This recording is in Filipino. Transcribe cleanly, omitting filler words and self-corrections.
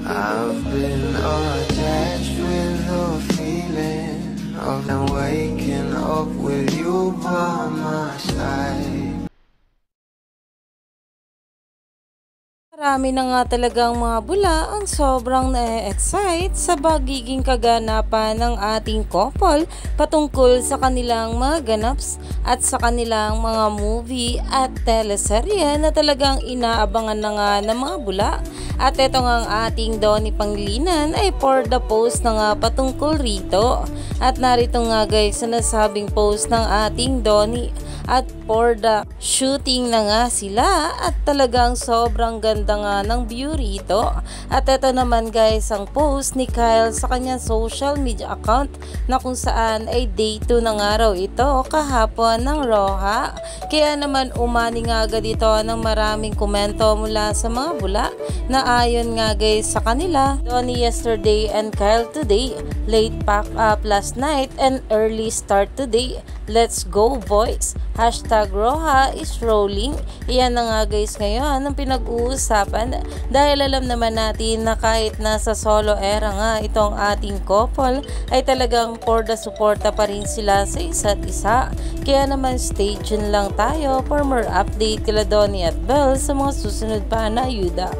I've been attached with the feeling of them waking up with you by my side. Marami na nga talagang mga bula ang sobrang na-excite sa magiging kaganapan ng ating couple patungkol sa kanilang mga ganaps at sa kanilang mga movie at teleserye na talagang inaabangan na nga ng mga bula. At ito nga ang ating Donnie Pangilinan ay for the post na nga patungkol rito. At narito nga guys sa nasabing post ng ating Donnie. At for the shooting na nga sila at talagang sobrang ganda nga ng view rito. At ito naman guys ang post ni Kyle sa kanyang social media account na kung saan ay day 2 na nga raw ito kahapon ng Roha. Kaya naman umani nga agad ito ng maraming komento mula sa mga bula na ayon nga guys sa kanila, Donnie yesterday and Kyle today, late pack up last night and early start today. Let's go boys! Hashtag Roha is rolling. Iyan na nga guys ngayon ang pinag-uusapan dahil alam naman natin na kahit nasa solo era nga itong ating couple ay talagang for the suporta pa rin sila sa isa't isa. Kaya naman stay tuned lang tayo for more update kila Donnie at Belle sa mga susunod pa na ayuda.